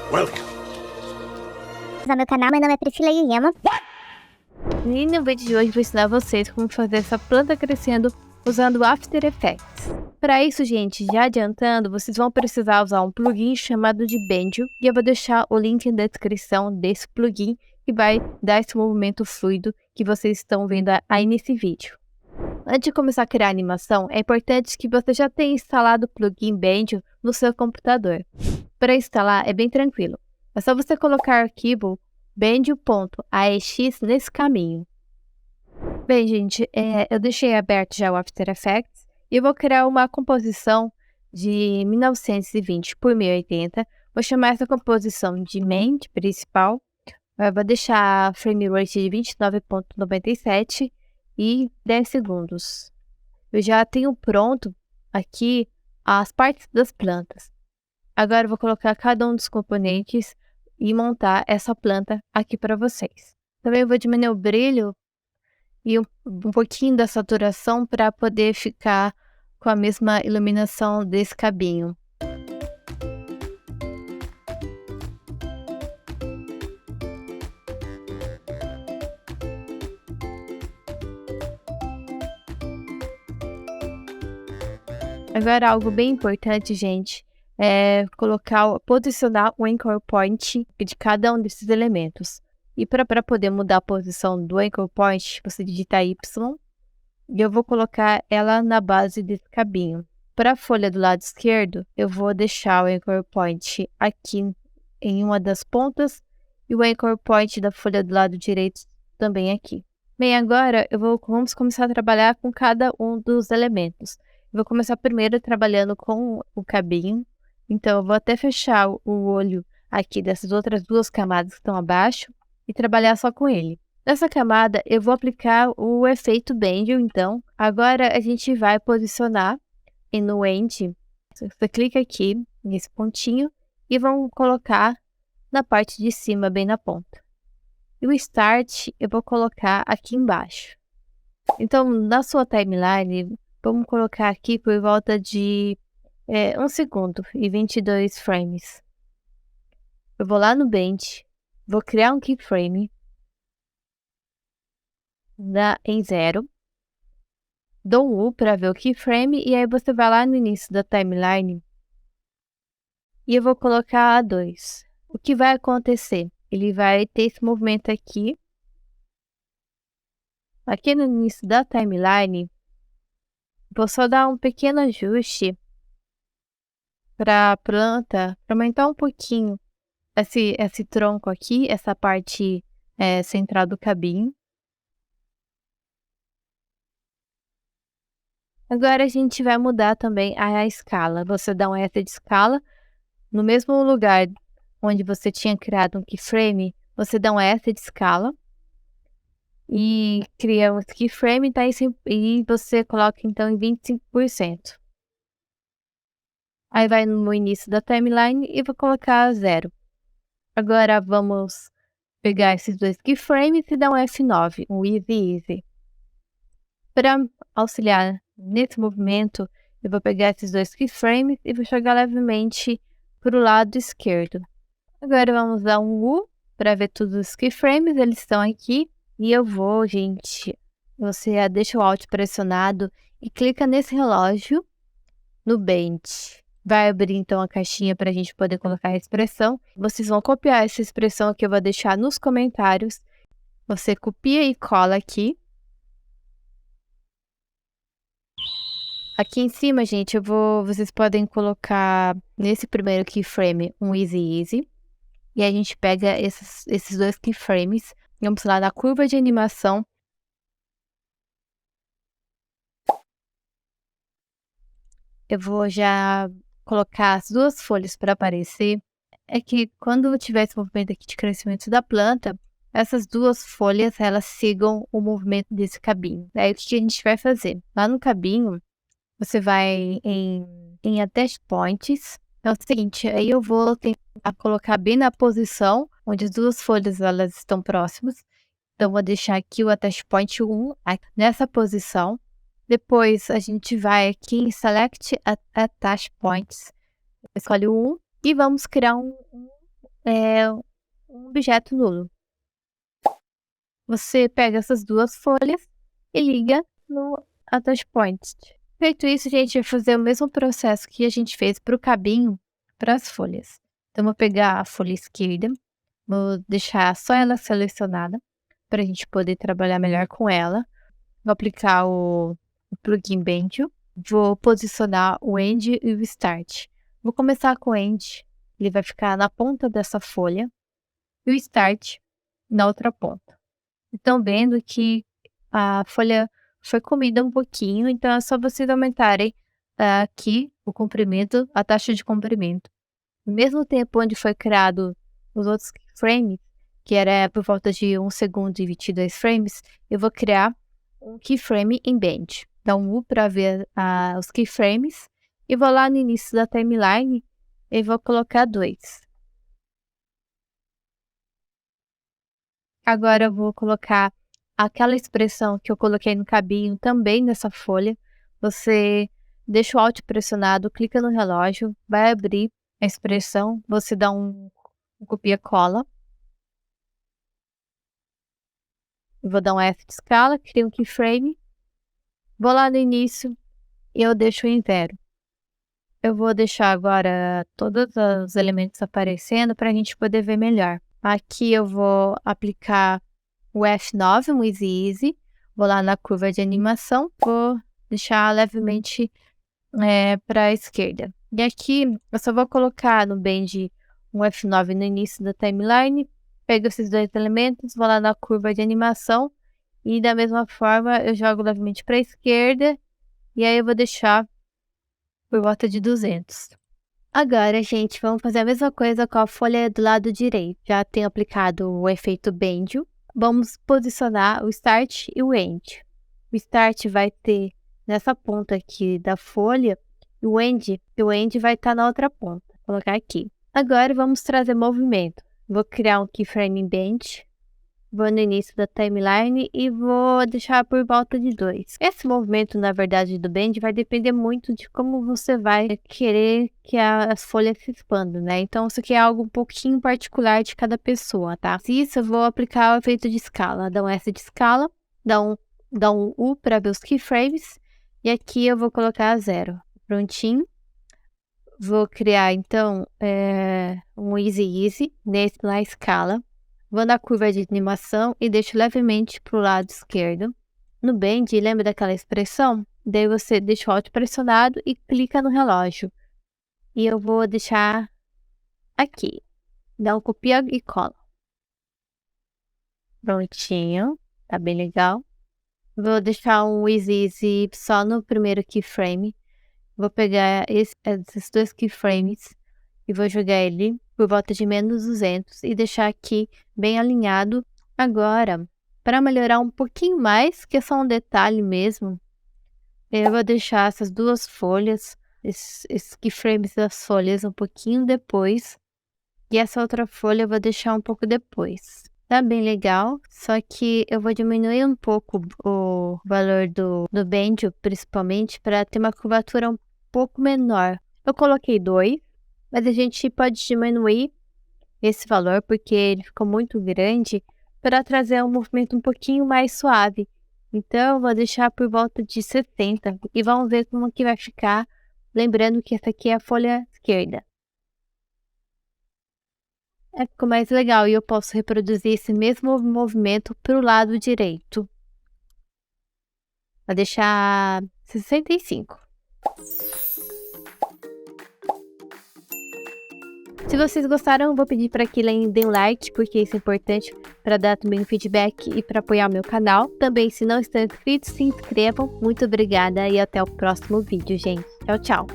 Welcome. No meu canal, meu nome é Priscila Yuyama. E no vídeo de hoje vou ensinar vocês como fazer essa planta crescendo usando o After Effects. Para isso, gente, já adiantando, vocês vão precisar usar um plugin chamado de Benjo, e eu vou deixar o link na descrição desse plugin que vai dar esse movimento fluido que vocês estão vendo aí nesse vídeo. Antes de começar a criar a animação, é importante que você já tenha instalado o plugin Benjo no seu computador. Para instalar é bem tranquilo, é só você colocar o arquivo benjo.aex nesse caminho. Bem, gente, eu deixei aberto já o After Effects e eu vou criar uma composição de 1920 por 1080. Vou chamar essa composição de main, de principal. Eu vou deixar a frame rate de 29.97 e 10 segundos. Eu já tenho pronto aqui as partes das plantas. Agora eu vou colocar cada um dos componentes e montar essa planta aqui para vocês. Também eu vou diminuir o brilho e um pouquinho da saturação para poder ficar com a mesma iluminação desse cabinho. Agora algo bem importante, gente, é posicionar o anchor point de cada um desses elementos. E para poder mudar a posição do anchor point, você digita Y e eu vou colocar ela na base desse cabinho. Para a folha do lado esquerdo, eu vou deixar o anchor point aqui em uma das pontas e o anchor point da folha do lado direito também aqui. Bem, agora vamos começar a trabalhar com cada um dos elementos. Eu vou começar primeiro trabalhando com o cabinho. Então, eu vou até fechar o olho aqui dessas outras duas camadas que estão abaixo e trabalhar só com ele. Nessa camada, eu vou aplicar o efeito Benjo, então. Agora, a gente vai posicionar no End. Você clica aqui, nesse pontinho, e vamos colocar na parte de cima, bem na ponta. E o Start, eu vou colocar aqui embaixo. Então, na sua timeline, vamos colocar aqui por volta de 1 segundo e 22 frames. Eu vou lá no Bench, vou criar um keyframe em 0, dou um U para ver o keyframe e aí você vai lá no início da timeline e eu vou colocar A2. O que vai acontecer? Ele vai ter esse movimento aqui no início da timeline. Vou só dar um pequeno ajuste para a planta, para aumentar um pouquinho esse tronco aqui, essa parte central do cabinho. Agora a gente vai mudar também a escala. Você dá um S de escala. No mesmo lugar onde você tinha criado um keyframe, você dá um S de escala. E cria um keyframe, tá? E você coloca então em 25%. Aí vai no início da timeline e vou colocar 0. Agora vamos pegar esses dois keyframes e dar um F9, um Easy. Para auxiliar nesse movimento, eu vou pegar esses dois keyframes e vou jogar levemente para o lado esquerdo. Agora vamos dar um U para ver todos os keyframes, eles estão aqui. E eu vou, gente, você deixa o Alt pressionado e clica nesse relógio no Bench. Vai abrir então a caixinha para a gente poder colocar a expressão. Vocês vão copiar essa expressão que eu vou deixar nos comentários. Você copia e cola aqui. Aqui em cima, gente, vocês podem colocar nesse primeiro keyframe um Easy. E a gente pega esses dois keyframes. Vamos lá na curva de animação. Eu vou já colocar as duas folhas para aparecer. É que quando tiver esse movimento aqui de crescimento da planta, essas duas folhas elas sigam o movimento desse cabinho. Aí o que a gente vai fazer? Lá no cabinho, você vai em Attach Points. É o seguinte, aí eu vou tentar colocar bem na posição onde as duas folhas elas estão próximas. Então, vou deixar aqui o Attach Point 1 nessa posição. Depois, a gente vai aqui em Select Attach Points. Escolhe o 1 e vamos criar um objeto nulo. Você pega essas duas folhas e liga no Attach Point. Feito isso, a gente vai fazer o mesmo processo que a gente fez para o cabinho para as folhas. Então, vou pegar a folha esquerda, vou deixar só ela selecionada para a gente poder trabalhar melhor com ela. Vou aplicar o plugin Bendel, vou posicionar o End e o Start. Vou começar com o End, ele vai ficar na ponta dessa folha, e o Start na outra ponta. Estão vendo que a folha foi comida um pouquinho, então é só vocês aumentarem aqui o comprimento, a taxa de comprimento. No mesmo tempo onde foi criado os outros keyframes, que era por volta de 1 segundo e 22 frames, eu vou criar um keyframe em Bend. Dá um U para ver os keyframes e vou lá no início da timeline e vou colocar 2. Agora eu vou colocar aquela expressão que eu coloquei no cabinho também nessa folha. Você deixa o Alt pressionado, clica no relógio, vai abrir a expressão, você dá um copia-cola. Vou dar um F de escala, crio um keyframe. Vou lá no início e eu deixo em 0. Eu vou deixar agora todos os elementos aparecendo para a gente poder ver melhor. Aqui eu vou aplicar o F9, um Easy. Vou lá na curva de animação, vou deixar levemente para a esquerda. E aqui eu só vou colocar no Bend um F9 no início da timeline, pego esses dois elementos, vou lá na curva de animação e da mesma forma eu jogo levemente para a esquerda e aí eu vou deixar por volta de 200. Agora, gente, vamos fazer a mesma coisa com a folha do lado direito. Já tenho aplicado o efeito Bendel. Vamos posicionar o Start e o End. O Start vai ter nessa ponta aqui da folha e o End vai estar na outra ponta. Vou colocar aqui. Agora, vamos trazer movimento. Vou criar um keyframe em Bend. Vou no início da timeline e vou deixar por volta de 2. Esse movimento, na verdade, do Bend vai depender muito de como você vai querer que as folhas se expandam, né? Então, isso aqui é algo um pouquinho particular de cada pessoa, tá? Isso, eu vou aplicar o efeito de escala. Dá um S de escala, dá um U para ver os keyframes. E aqui eu vou colocar 0. Prontinho. Vou criar, então, um Easy na escala. Vou na curva de animação e deixo levemente para o lado esquerdo. No Bend, lembra daquela expressão? Daí você deixa o Alt pressionado e clica no relógio. E eu vou deixar aqui. Dá um copia e cola. Prontinho. Tá bem legal. Vou deixar um Easy só no primeiro keyframe. Vou pegar esses dois keyframes e vou jogar ele por volta de menos 200 e deixar aqui bem alinhado. Agora, para melhorar um pouquinho mais, que é só um detalhe mesmo, eu vou deixar essas duas folhas, esses keyframes das folhas um pouquinho depois, e essa outra folha eu vou deixar um pouco depois. Tá bem legal, só que eu vou diminuir um pouco o valor do Bendel, principalmente, para ter uma curvatura um pouco menor. Eu coloquei 2. Mas a gente pode diminuir esse valor, porque ele ficou muito grande, para trazer um movimento um pouquinho mais suave. Então, eu vou deixar por volta de 70 e vamos ver como que vai ficar. Lembrando que essa aqui é a folha esquerda. Ficou mais legal e eu posso reproduzir esse mesmo movimento para o lado direito. Vou deixar 65. Se vocês gostaram, vou pedir para que deem like, porque isso é importante para dar também um feedback e para apoiar o meu canal. Também, se não estão inscritos, se inscrevam. Muito obrigada e até o próximo vídeo, gente. Tchau, tchau!